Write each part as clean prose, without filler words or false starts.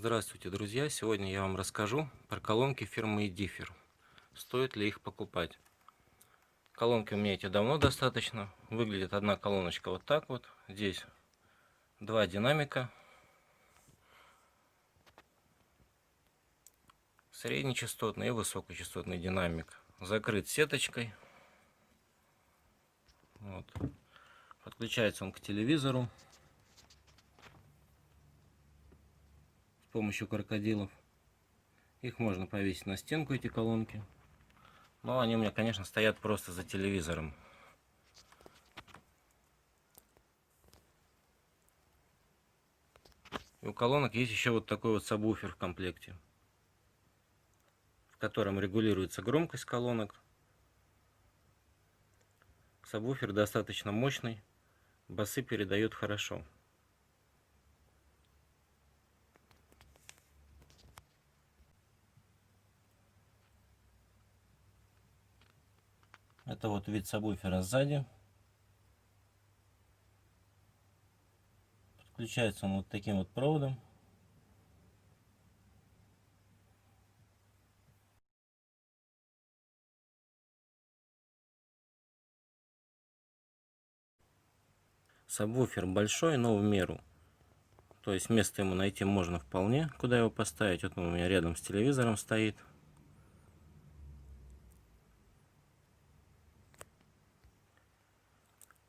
Здравствуйте, друзья! Сегодня я вам расскажу про колонки фирмы Эдифер. Стоит ли их покупать? Колонки у меня эти давно достаточно. Выглядит одна колоночка вот так вот. Здесь два динамика. Среднечастотный и высокочастотный динамик. Закрыт сеточкой. Вот. Подключается он к телевизору с помощью крокодилов. Их можно повесить на стенку, эти колонки. Но они у меня, конечно, стоят просто за телевизором. И у колонок есть еще вот такой вот сабвуфер в комплекте, в котором регулируется громкость колонок. Сабвуфер достаточно мощный, басы передает хорошо. Это вот вид сабвуфера сзади. Подключается он вот таким вот проводом. Сабвуфер большой, но в меру. То есть место ему найти можно вполне, куда его поставить. Вот он у меня рядом с телевизором стоит.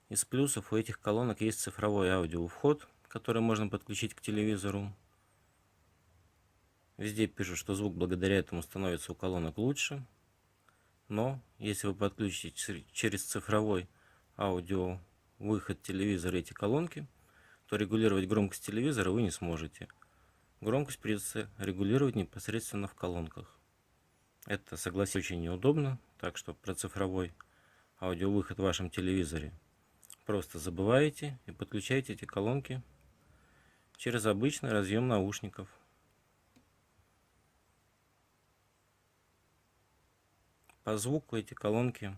Из плюсов у этих колонок есть цифровой аудиовход, который можно подключить к телевизору. Везде пишут, что звук благодаря этому становится у колонок лучше. Но если вы подключите через цифровой аудиовыход телевизора эти колонки, то регулировать громкость телевизора вы не сможете. Громкость придется регулировать непосредственно в колонках. Это, согласитесь, очень неудобно, так что про цифровой аудиовыход в вашем телевизоре просто забываете и подключаете эти колонки через обычный разъем наушников. По звуку эти колонки,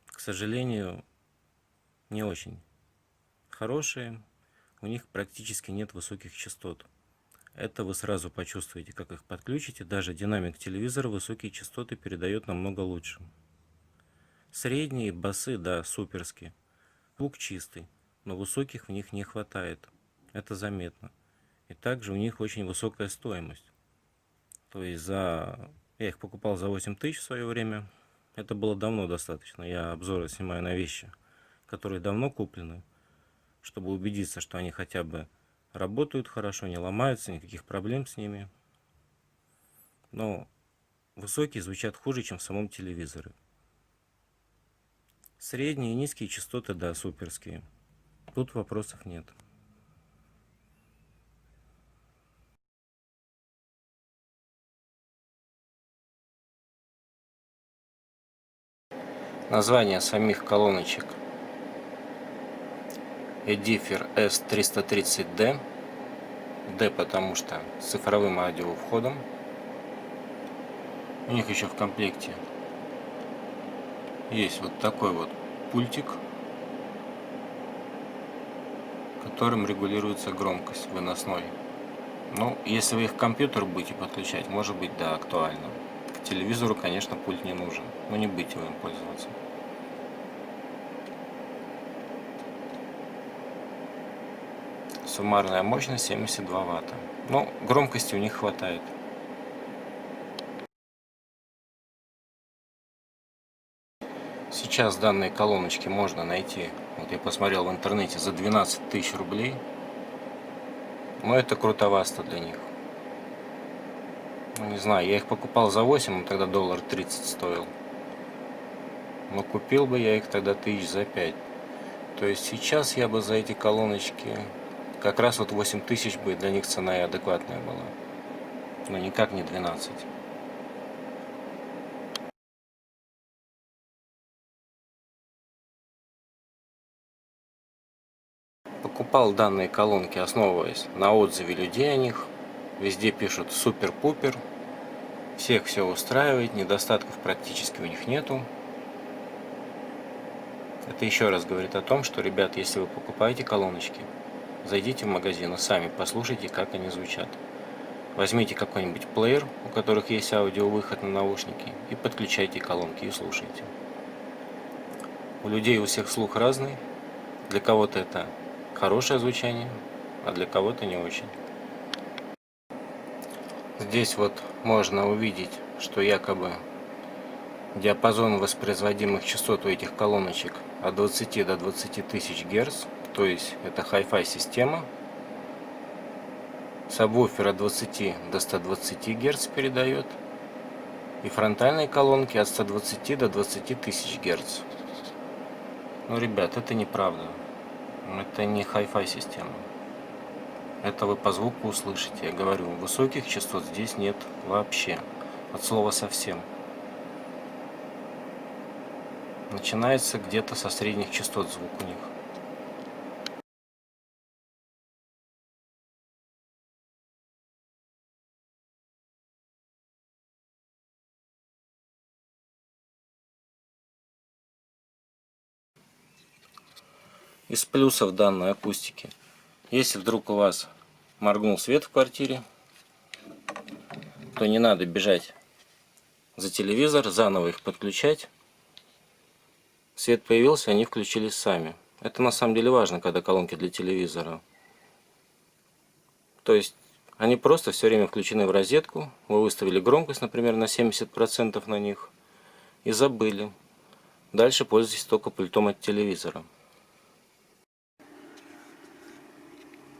к сожалению, не очень хорошие. У них практически нет высоких частот. Это вы сразу почувствуете, как их подключите. Даже динамик телевизора высокие частоты передает намного лучше. Средние басы, да, суперские. Звук чистый, но высоких в них не хватает. Это заметно. И также у них очень высокая стоимость. То есть я их покупал за 8000 в свое время. Это было давно достаточно. Я обзоры снимаю на вещи, которые давно куплены, чтобы убедиться, что они хотя бы работают хорошо, не ломаются, никаких проблем с ними. Но высокие звучат хуже, чем в самом телевизоре. Средние и низкие частоты, да, суперские. Тут вопросов нет. Название самих колоночек: Эдифер S330D. D потому что с цифровым аудиовходом. У них еще в комплекте есть вот такой вот пультик, которым регулируется громкость выносной. Ну, если вы их к компьютеру будете подключать, может быть, да, актуально. К телевизору, конечно, пульт не нужен, но не будете вы им пользоваться. Суммарная мощность 72 ватта. Но громкости у них хватает. Сейчас данные колоночки можно найти, вот я посмотрел в интернете, за 12 000 рублей. Но это крутовато для них. Ну, не знаю, я их покупал за 8, он тогда $1.30 стоил. Но купил бы я их тогда за 5 000. То есть сейчас я бы за эти колоночки, как раз вот 8000 бы для них цена и адекватная была. Но никак не 12. Покупал данные колонки, основываясь на отзыве людей о них. Везде пишут супер-пупер. Всех все устраивает, недостатков практически у них нету. Это еще раз говорит о том, что, ребят, если вы покупаете колоночки, зайдите в магазин и сами послушайте, как они звучат. Возьмите какой-нибудь плеер, у которых есть аудиовыход на наушники, и подключайте колонки и слушайте. У людей у всех слух разный. Для кого-то это хорошее звучание, а для кого-то не очень. Здесь вот можно увидеть, что якобы диапазон воспроизводимых частот у этих колоночек от 20 до 20 тысяч Гц, то есть это Hi-Fi система. Сабвуфер от 20 до 120 Гц передает, и фронтальные колонки от 120 до 20 тысяч Гц. Ну, ребят, это неправда. Это не Hi-Fi система. Это вы по звуку услышите. Я говорю, высоких частот здесь нет вообще. От слова совсем. Начинается где-то со средних частот звук у них. Из плюсов данной акустики. Если вдруг у вас моргнул свет в квартире, то не надо бежать за телевизор, заново их подключать. Свет появился, они включились сами. Это на самом деле важно, когда колонки для телевизора. То есть они просто все время включены в розетку. Вы выставили громкость, например, на 70% на них и забыли. Дальше пользуйтесь только пультом от телевизора.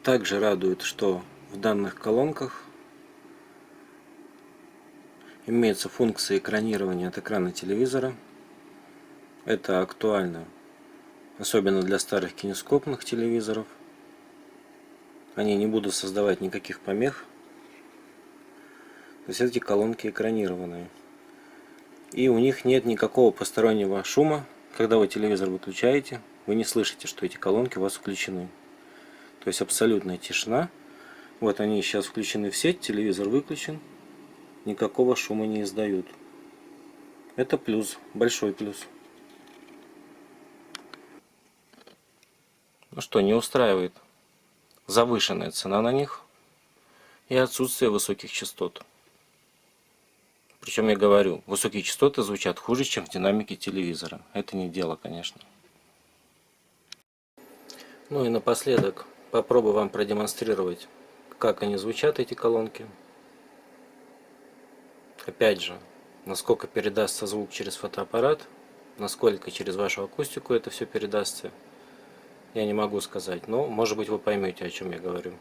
Также радует, что в данных колонках имеется функция экранирования от экрана телевизора. Это актуально, особенно для старых кинескопных телевизоров. Они не будут создавать никаких помех. То есть эти колонки экранированные. И у них нет никакого постороннего шума. Когда вы телевизор выключаете, вы не слышите, что эти колонки у вас включены. То есть абсолютная тишина. Вот они сейчас включены в сеть, телевизор выключен. Никакого шума не издают. Это плюс, большой плюс. Ну что, не устраивает завышенная цена на них и отсутствие высоких частот. Причем я говорю, высокие частоты звучат хуже, чем в динамике телевизора. Это не дело, конечно. Ну и напоследок попробую вам продемонстрировать, как они звучат, эти колонки. Опять же, насколько передастся звук через фотоаппарат, насколько через вашу акустику это все передастся, я не могу сказать, но может быть вы поймете, о чем я говорю.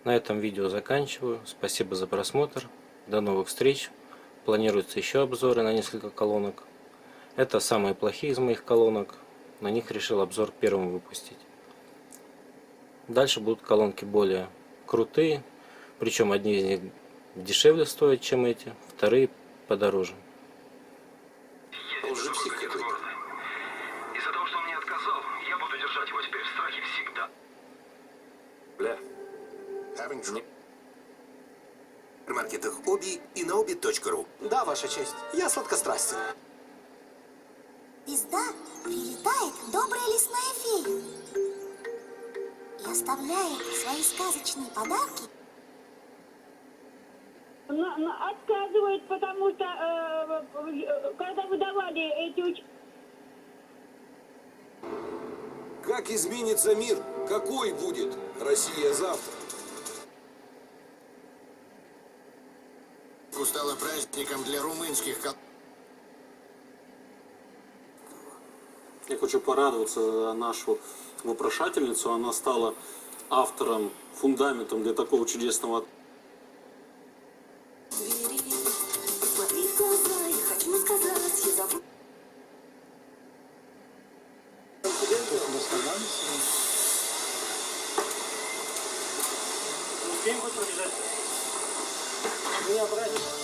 На этом видео заканчиваю. Спасибо за просмотр. До новых встреч. Планируются еще обзоры на несколько колонок. Это самые плохие из моих колонок. На них решил обзор первым выпустить. Дальше будут колонки более крутые. Причем одни из них дешевле стоят, чем эти. Вторые подороже. Из-за того, что он мне отказал, я буду держать его теперь в страхе всегда. Бля. В маркетах Оби и на obi.ru. Да, Ваша честь. Я сладкострастен. Звезда прилетает добрая лесная фея и оставляет свои сказочные подарки. Отказывают, потому что когда выдавали эти Как изменится мир? Какой будет Россия завтра? Стало праздником для румынских Я хочу порадоваться за нашу вопрошательницу. Она стала автором, фундаментом для такого чудесного. Смотри в глаза, я хочу сказать, я забуду. Успеем хоть пробежать? Меня брать.